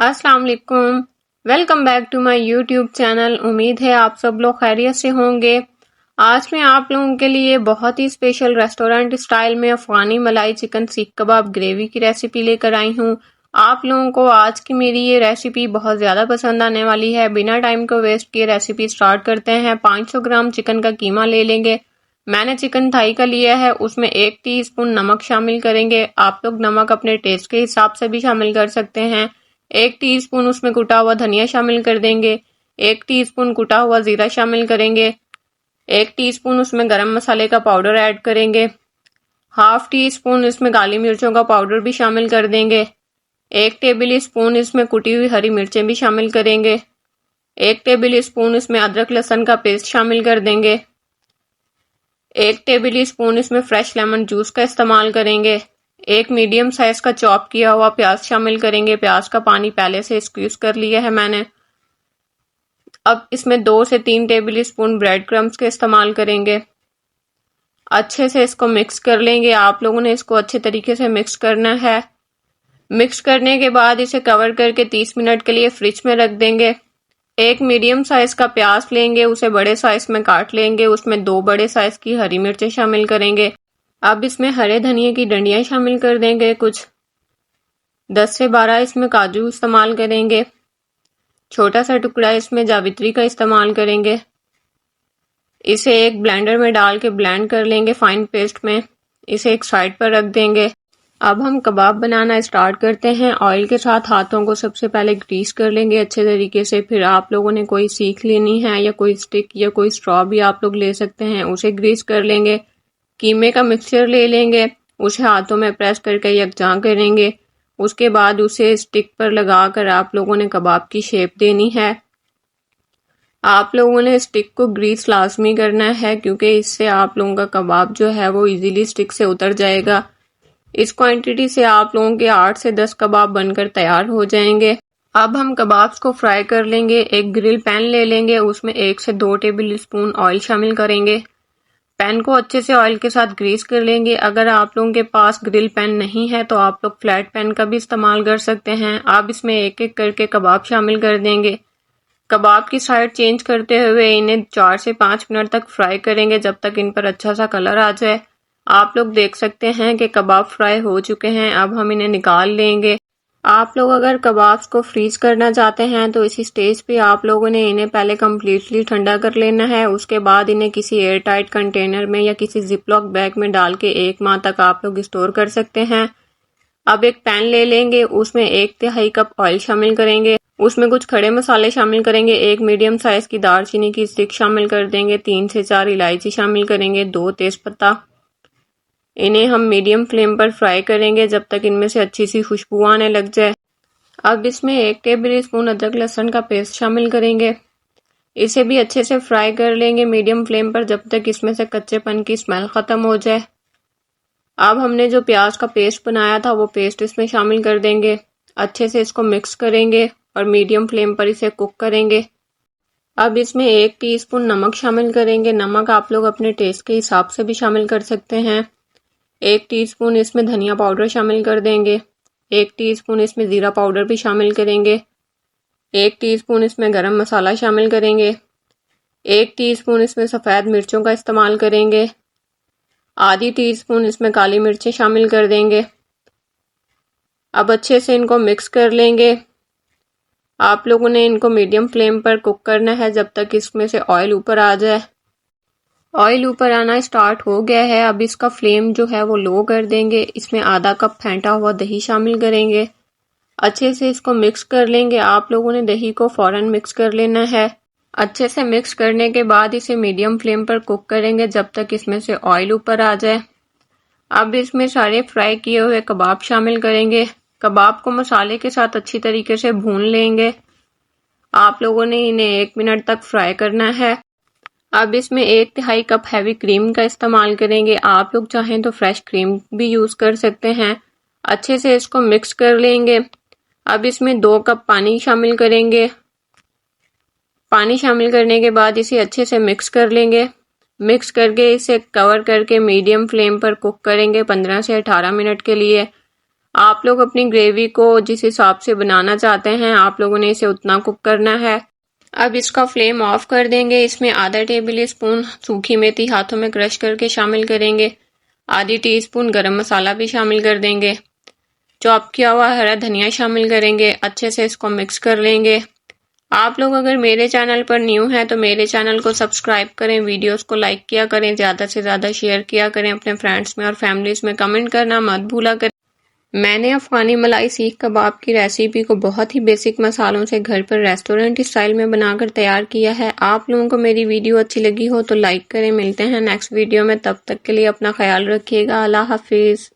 अस्सलाम वालेकुम। Welcome back to my YouTube channel. उम्मीद है आप सब लोग खैरियत से होंगे। आज मैं आप लोगों के लिए बहुत ही स्पेशल रेस्टोरेंट स्टाइल में अफगानी मलाई चिकन सीख कबाब ग्रेवी की रेसिपी लेकर आई हूँ। आप लोगों को आज की मेरी ये रेसिपी बहुत ज़्यादा पसंद आने वाली है। बिना टाइम को वेस्ट किए रेसिपी स्टार्ट करते हैं। 500 ग्राम चिकन का कीमा ले लेंगे। मैंने चिकन थाई का लिया है, उसमें 1 टीस्पून नमक शामिल करेंगे। आप लोग नमक अपने टेस्ट के हिसाब से भी शामिल कर सकते हैं। 1 टीस्पून उसमें कुटा हुआ धनिया शामिल कर देंगे। 1 टीस्पून कुटा हुआ जीरा शामिल करेंगे। 1 टीस्पून उसमें गरम मसाले का पाउडर ऐड करेंगे। हाफ टी स्पून इसमें काली मिर्चों का पाउडर भी शामिल कर देंगे। 1 टेबल स्पून इसमें कुटी हुई हरी मिर्चें भी शामिल करेंगे। 1 टेबल स्पून इसमें अदरक लहसुन का पेस्ट शामिल कर देंगे। 1 टेबल स्पून इसमें फ्रेश लेमन जूस का इस्तेमाल करेंगे। 1 मीडियम साइज का चॉप किया हुआ प्याज शामिल करेंगे। प्याज का पानी पहले से स्क्वीज कर लिया है मैंने। अब इसमें 2 से 3 टेबल स्पून ब्रेड क्रम्स के इस्तेमाल करेंगे। अच्छे से इसको मिक्स कर लेंगे। आप लोगों ने इसको अच्छे तरीके से मिक्स करना है। मिक्स करने के बाद इसे कवर करके 30 मिनट के लिए फ्रिज में रख देंगे। 1 मीडियम साइज का प्याज लेंगे, उसे बड़े साइज में काट लेंगे। उसमें 2 बड़े साइज की हरी मिर्चें शामिल करेंगे। अब इसमें हरे धनिए की डंडियां शामिल कर देंगे। कुछ 10 से 12 इसमें काजू इस्तेमाल करेंगे। छोटा सा टुकड़ा इसमें जावित्री का इस्तेमाल करेंगे। इसे एक ब्लेंडर में डाल के ब्लेंड कर लेंगे फाइन पेस्ट में। इसे एक साइड पर रख देंगे। अब हम कबाब बनाना स्टार्ट करते हैं। ऑयल के साथ हाथों को सबसे पहले ग्रीस कर लेंगे अच्छे तरीके से। फिर आप लोगों ने कोई सीख लेनी है या कोई स्टिक या कोई स्ट्रॉ भी आप लोग ले सकते हैं, उसे ग्रीस कर लेंगे। कीमे का मिक्सचर ले लेंगे, उसे हाथों में प्रेस करके यकजां करेंगे। उसके बाद उसे स्टिक पर लगाकर आप लोगों ने कबाब की शेप देनी है। आप लोगों ने स्टिक को ग्रीस लाजमी करना है, क्योंकि इससे आप लोगों का कबाब जो है वो इजीली स्टिक से उतर जाएगा। इस क्वांटिटी से आप लोगों के 8 से 10 कबाब बनकर तैयार हो जाएंगे। अब हम कबाब्स को फ्राई कर लेंगे। एक ग्रिल पैन ले लेंगे, उसमें 1 से 2 टेबल स्पून ऑयल शामिल करेंगे। पैन को अच्छे से ऑयल के साथ ग्रीस कर लेंगे। अगर आप लोगों के पास ग्रिल पैन नहीं है तो आप लोग फ्लैट पैन का भी इस्तेमाल कर सकते हैं। आप इसमें एक एक करके कबाब शामिल कर देंगे। कबाब की साइड चेंज करते हुए इन्हें 4 से 5 मिनट तक फ्राई करेंगे, जब तक इन पर अच्छा सा कलर आ जाए। आप लोग देख सकते हैं कि कबाब फ्राई हो चुके हैं। अब हम इन्हें निकाल लेंगे। आप लोग अगर कबाब्स को फ्रीज करना चाहते हैं तो इसी स्टेज पे आप लोगों ने इन्हें पहले कम्प्लीटली ठंडा कर लेना है। उसके बाद इन्हें किसी एयर टाइट कंटेनर में या किसी जिपलॉक बैग में डाल के 1 माह तक आप लोग स्टोर कर सकते हैं। अब एक पैन ले लेंगे, उसमें 1/3 कप ऑयल शामिल करेंगे। उसमें कुछ खड़े मसाले शामिल करेंगे। 1 मीडियम साइज की दालचीनी की स्टिक शामिल कर देंगे। 3 से 4 इलायची शामिल करेंगे। 2 तेजपत्ता। इन्हें हम मीडियम फ्लेम पर फ्राई करेंगे जब तक इनमें से अच्छी सी खुशबू आने लग जाए। अब इसमें 1 टेबल स्पून अदरक लहसुन का पेस्ट शामिल करेंगे। इसे भी अच्छे से फ्राई कर लेंगे मीडियम फ्लेम पर, जब तक इसमें से कच्चेपन की स्मेल खत्म हो जाए। अब हमने जो प्याज का पेस्ट बनाया था वो पेस्ट इसमें शामिल कर देंगे। अच्छे से इसको मिक्स करेंगे और मीडियम फ्लेम पर इसे कुक करेंगे। अब इसमें 1 टीस्पून नमक शामिल करेंगे। नमक आप लोग अपने टेस्ट के हिसाब से भी शामिल कर सकते हैं। 1 टीस्पून इसमें धनिया पाउडर शामिल कर देंगे। 1 टीस्पून इसमें ज़ीरा पाउडर भी शामिल करेंगे। 1 टीस्पून इसमें गरम मसाला शामिल करेंगे। 1 टीस्पून इसमें सफ़ेद मिर्चों का इस्तेमाल करेंगे। आधी टीस्पून इसमें काली मिर्चें शामिल कर देंगे। अब अच्छे से इनको मिक्स कर लेंगे। आप लोगों ने इनको मीडियम फ्लेम पर कुक करना है जब तक इसमें से ऑयल ऊपर आ जाए। ऑयल ऊपर आना स्टार्ट हो गया है। अब इसका फ्लेम जो है वो लो कर देंगे। इसमें आधा कप फेंटा हुआ दही शामिल करेंगे। अच्छे से इसको मिक्स कर लेंगे। आप लोगों ने दही को फौरन मिक्स कर लेना है। अच्छे से मिक्स करने के बाद इसे मीडियम फ्लेम पर कुक करेंगे जब तक इसमें से ऑयल ऊपर आ जाए। अब इसमें सारे फ्राई किए हुए कबाब शामिल करेंगे। कबाब को मसाले के साथ अच्छी तरीके से भून लेंगे। आप लोगों ने इन्हें 1 मिनट तक फ्राई करना है। अब इसमें 1/3 कप हैवी क्रीम का इस्तेमाल करेंगे। आप लोग चाहें तो फ्रेश क्रीम भी यूज़ कर सकते हैं। अच्छे से इसको मिक्स कर लेंगे। अब इसमें 2 कप पानी शामिल करेंगे। पानी शामिल करने के बाद इसे अच्छे से मिक्स कर लेंगे। मिक्स करके इसे कवर करके मीडियम फ्लेम पर कुक करेंगे 15 से 18 मिनट के लिए। आप लोग अपनी ग्रेवी को जिस हिसाब से बनाना चाहते हैं आप लोगों ने इसे उतना कुक करना है। अब इसका फ्लेम ऑफ कर देंगे। इसमें आधा टेबल स्पून सूखी मेथी हाथों में क्रश करके शामिल करेंगे। आधी टीस्पून गरम मसाला भी शामिल कर देंगे। चॉप किया हुआ हरा धनिया शामिल करेंगे। अच्छे से इसको मिक्स कर लेंगे। आप लोग अगर मेरे चैनल पर न्यू हैं तो मेरे चैनल को सब्सक्राइब करें, वीडियोस को लाइक किया करें, ज़्यादा से ज़्यादा शेयर किया करें अपने फ्रेंड्स में और फैमिलीज में, कमेंट करना मत भूला करें। मैंने अफ़गानी मलाई सीख कबाब की रेसिपी को बहुत ही बेसिक मसालों से घर पर रेस्टोरेंट स्टाइल में बनाकर तैयार किया है। आप लोगों को मेरी वीडियो अच्छी लगी हो तो लाइक करें। मिलते हैं नेक्स्ट वीडियो में, तब तक के लिए अपना ख्याल रखिएगा। अल्लाह हाफिज़।